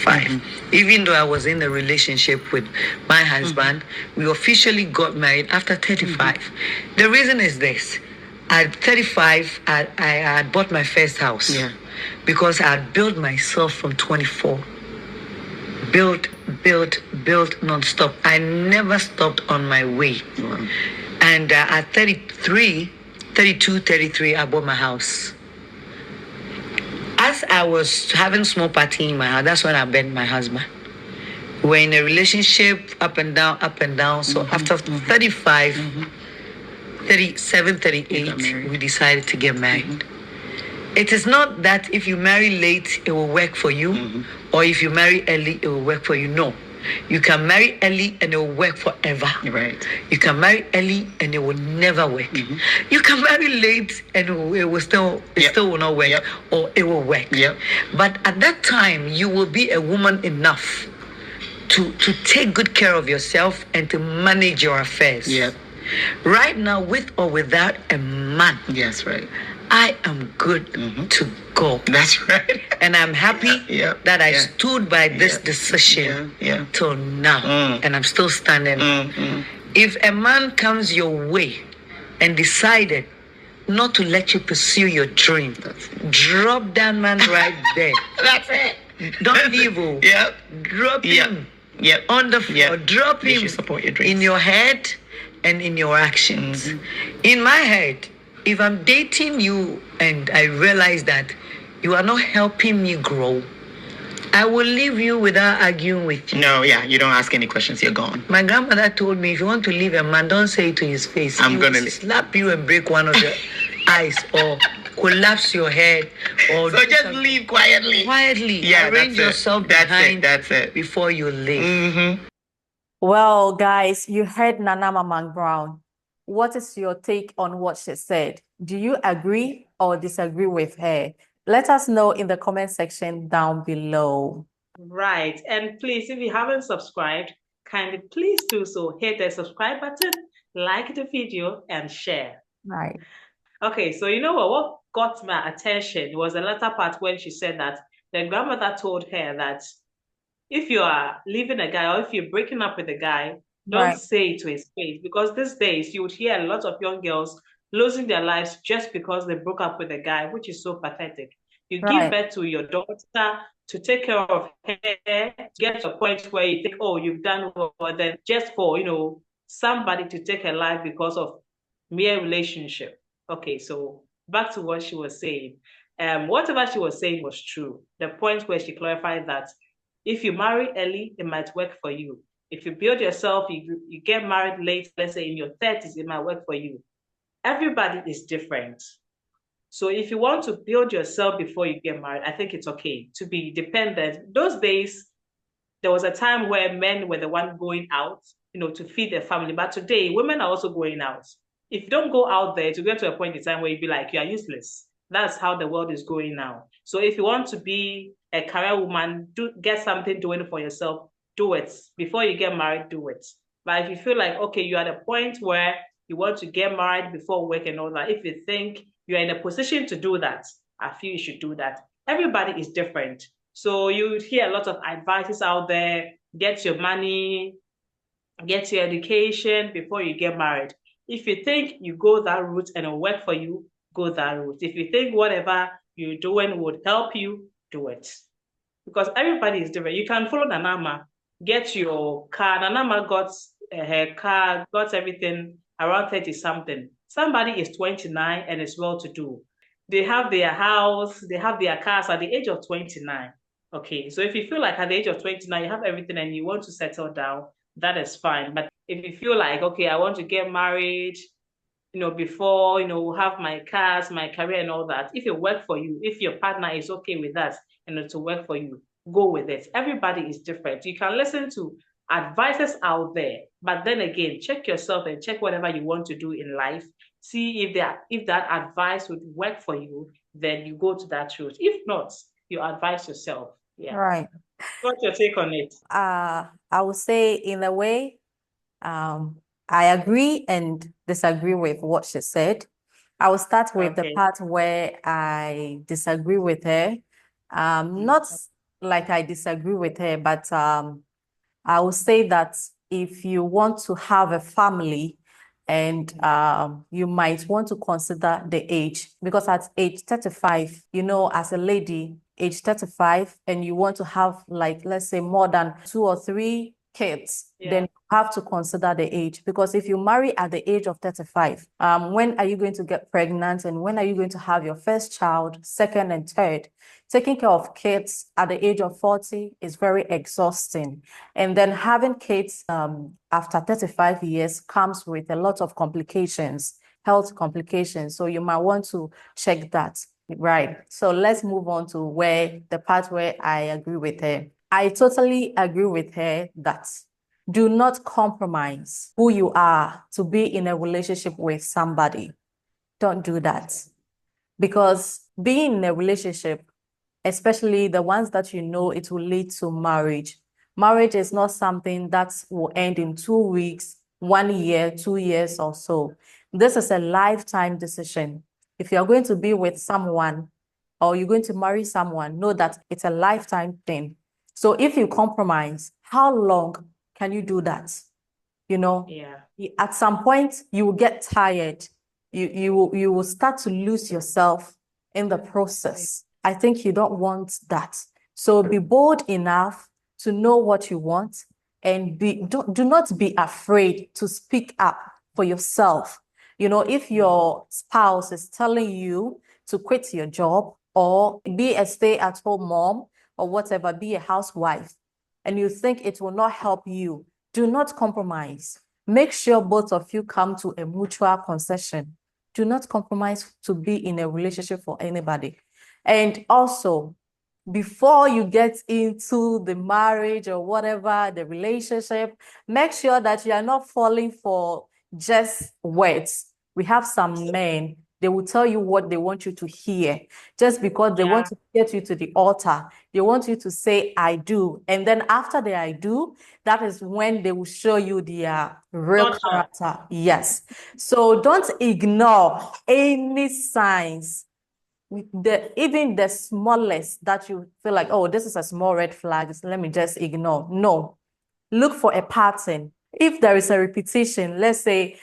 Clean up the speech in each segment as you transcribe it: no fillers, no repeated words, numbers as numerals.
5. Even though I was in a relationship with my husband, we officially got married after 35. The reason is this. At 35, I had bought my first house. Yeah. Because I had built myself from 24. Built non-stop. I never stopped on my way. Wow. And at 33, I bought my house. As I was having small party in my house, that's when I met my husband. We're in a relationship, up and down. So after 35, 37, 38, we decided to get married. It is not that if you marry late, it will work for you, or if you marry early, it will work for you. No. You can marry early and it will work forever. Right. You can marry early and it will never work. You can marry late and it will still will not work, or it will work. But at that time, you will be a woman enough to take good care of yourself and to manage your affairs. Right now, with or without a man. Yes, right. I am good to go. That's right. And I'm happy that I stood by this decision till now. And I'm still standing. If a man comes your way and decided not to let you pursue your dream, drop that man right there. That's it. Don't leave him. Drop him on the floor. Drop him support your dreams. In your head and in your actions. In my head, if I'm dating you and I realize that you are not helping me grow, I will leave you without arguing with you. No, you don't ask any questions, you're gone. My grandmother told me, if you want to leave a man, don't say it to his face. I'm going to slap you and break one of your eyes, or collapse your head. Or so just leave quietly. Arrange yourself behind before you leave. Well, guys, you heard Nana Mcbrown. What is your take on what she said? Do you agree or disagree with her? Let us know in the comment section down below. Right. And please, if you haven't subscribed, kindly please do so. Hit the subscribe button, like the video, and share. Right. Okay, so you know what got my attention was the latter part when she said that the grandmother told her that if you are leaving a guy or if you're breaking up with a guy, don't say it to his face, because these days you would hear a lot of young girls losing their lives just because they broke up with a guy, which is so pathetic. You give birth to your daughter to take care of her, to get to a point where you think, oh, you've done well, then just for, somebody to take her life because of mere relationship. Okay, so back to what she was saying. Whatever she was saying was true. The point where she clarified that if you marry early, it might work for you. If you build yourself, you get married late, let's say in your 30s, it might work for you. Everybody is different. So if you want to build yourself before you get married, I think it's okay to be dependent. Those days, there was a time where men were the one going out, to feed their family. But today, women are also going out. If you don't go out there, to get to a point in time where you'd be like, you are useless. That's how the world is going now. So if you want to be a career woman, get something doing for yourself, do it. Before you get married, do it. But if you feel like, okay, you're at a point where you want to get married before work and all that, if you think you're in a position to do that, I feel you should do that. Everybody is different. So you hear a lot of advices out there, get your money, get your education before you get married. If you think you go that route and it'll work for you, go that route. If you think whatever you're doing would help you, do it. Because everybody is different. You can follow Nanama, get your car. Nanama got her car, got everything around 30-something. Somebody is 29 and is well-to-do. They have their house, they have their cars at the age of 29. Okay, so if you feel like at the age of 29, you have everything and you want to settle down, that is fine. But if you feel like, okay, I want to get married, before, have my cars, my career and all that, if it works for you, if your partner is okay with that, to work for you, go with it. Everybody is different. You can listen to advices out there, but then again, check yourself and check whatever you want to do in life. See if that advice would work for you, then you go to that route. If not, you advise yourself. Yeah. Right. What's your take on it? I would say, in a way, I agree and disagree with what she said. I will start with the part where I disagree with her. Not like I disagree with her, but I will say that if you want to have a family and you might want to consider the age, because at age 35, you know, as a lady, age 35, and you want to have, like, let's say more than 2 or 3 kids, then you have to consider the age. Because if you marry at the age of 35, when are you going to get pregnant, and when are you going to have your first child, second and third? Taking care of kids at the age of 40 is very exhausting. And then having kids after 35 years comes with a lot of complications, health complications. So you might want to check that. Right. So let's move on to the part where I agree with her. I totally agree with her that do not compromise who you are to be in a relationship with somebody. Don't do that. Because being in a relationship, especially the ones that you know it will lead to marriage. Marriage is not something that will end in 2 weeks, 1 year, 2 years or so. This is a lifetime decision. If you're going to be with someone or you're going to marry someone, know that it's a lifetime thing. So if you compromise, how long can you do that? You know, at some point you will get tired. You will start to lose yourself in the process. I think you don't want that. So be bold enough to know what you want, and do not be afraid to speak up for yourself. You know, if your spouse is telling you to quit your job or be a stay-at-home mom or whatever, be a housewife, and you think it will not help you, do not compromise. Make sure both of you come to a mutual concession. Do not compromise to be in a relationship for anybody. And also, before you get into the marriage or whatever, the relationship, make sure that you are not falling for just words. We have some men, they will tell you what they want you to hear just because they want to get you to the altar. They want you to say, I do. And then after the I do, that is when they will show you their real character. Yes. So don't ignore any signs, even the smallest that you feel like, oh, this is a small red flag, let me just ignore. No, look for a pattern. If there is a repetition, let's say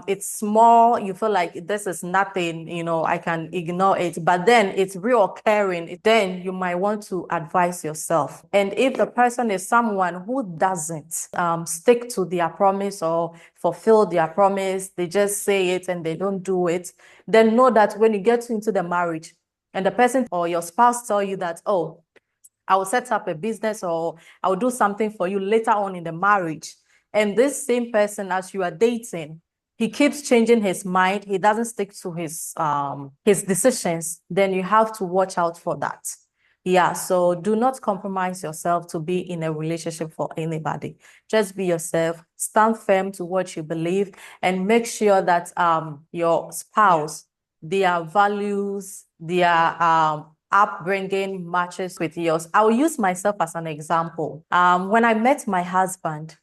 it's small, you feel like this is nothing, you know, I can ignore it, but then it's reoccurring, then you might want to advise yourself. And if the person is someone who doesn't stick to their promise or fulfill their promise, they just say it and they don't do it, then know that when you get into the marriage and the person or your spouse tell you that, oh, I will set up a business or I will do something for you later on in the marriage. And this same person, as you are dating, he keeps changing his mind, he doesn't stick to his decisions, then you have to watch out for that. Yeah, so do not compromise yourself to be in a relationship for anybody. Just be yourself, stand firm to what you believe, and make sure that your spouse, their values, their upbringing matches with yours. I will use myself as an example. When I met my husband,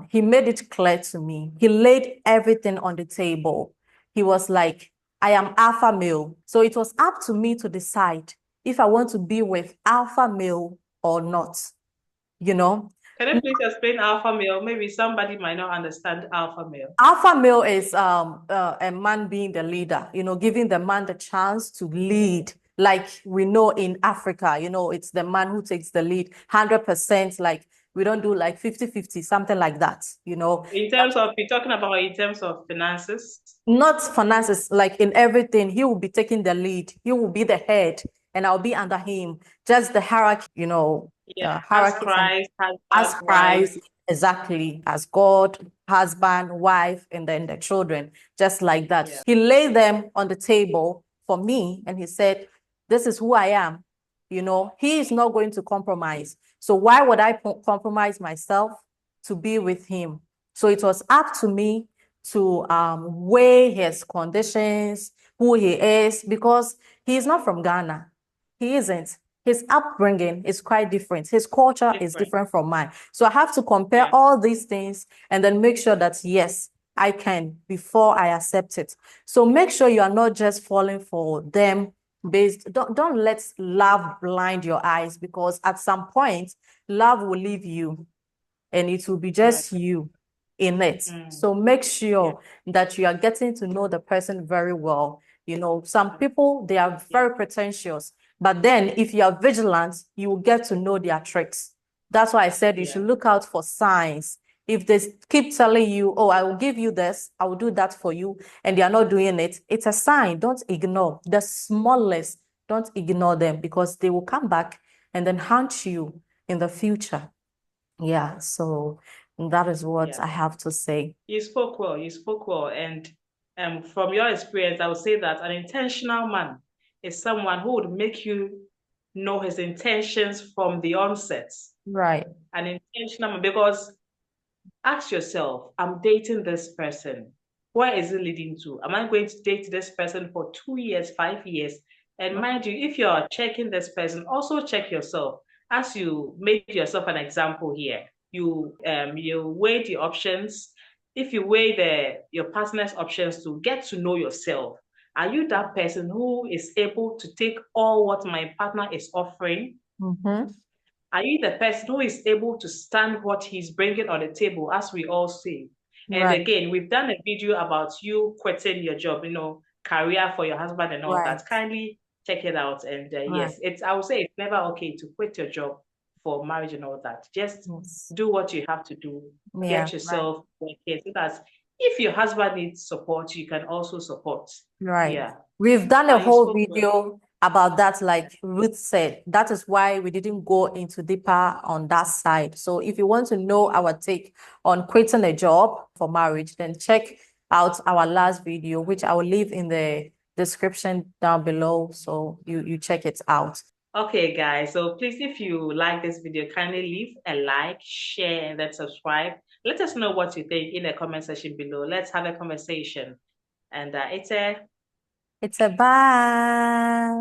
he made it clear to me. He laid everything on the table. He was like, I am alpha male. So it was up to me to decide if I want to be with alpha male or not, you know. Can you please explain alpha male? Maybe somebody might not understand alpha male. Alpha male is a man being the leader, you know, giving the man the chance to lead. Like we know in Africa, you know, it's the man who takes the lead 100%. Like we don't do like 50-50, something like that, you know. In terms of, you're talking about in terms of finances? Not finances, like in everything, he will be taking the lead. He will be the head and I'll be under him. Just the hierarchy, you know. Hierarchy. As Christ, exactly, as God, husband, wife, and then the children, just like that. Yeah. He laid them on the table for me and he said, this is who I am. You know, he is not going to compromise. So why would I compromise myself to be with him? So it was up to me to weigh his conditions, who he is, because he is not from Ghana. He isn't. His upbringing is quite different. His culture is different from mine. So I have to compare all these things and then make sure that, yes, I can before I accept it. So make sure you are not just falling for them don't let love blind your eyes, because at some point love will leave you and it will be just you in it. So make sure that you are getting to know the person very well. You know, some people, they are very pretentious, but then if you are vigilant, you will get to know their tricks. That's why I said you should look out for signs. If they keep telling you, oh, I will give you this, I will do that for you, and they are not doing it, it's a sign. Don't ignore the smallest. Don't ignore them, because they will come back and then haunt you in the future. Yeah, so that is what I have to say. You spoke well. You spoke well. And from your experience, I would say that an intentional man is someone who would make you know his intentions from the onset. Right. An intentional man, because ask yourself, I'm dating this person. Where is it leading to? Am I going to date this person for 2 years, 5 years? And mind you, if you're checking this person, also check yourself. As you make yourself an example here, you weigh the options. If you weigh your partner's options to get to know yourself, are you that person who is able to take all what my partner is offering? Mm-hmm. Are you the person who is able to stand what he's bringing on the table, as we all say? And Right. again, we've done a video about you quitting your job, career for your husband and all Right. that. Kindly check it out. And Right. yes, I would say it's never okay to quit your job for marriage and all that. Just Yes. do what you have to do. Yeah, Get yourself working, so that if your husband needs support, you can also support. right. Yeah. We've done a You whole spoke well. video about that, like Ruth said. That is why we didn't go into deeper on that side. So if you want to know our take on quitting a job for marriage, then check out our last video, which I will leave in the description down below. So you check it out. Okay, guys, so please, if you like this video, kindly leave a like, share, and then subscribe. Let us know what you think in the comment section below. Let's have a conversation. And it's a It's a bye.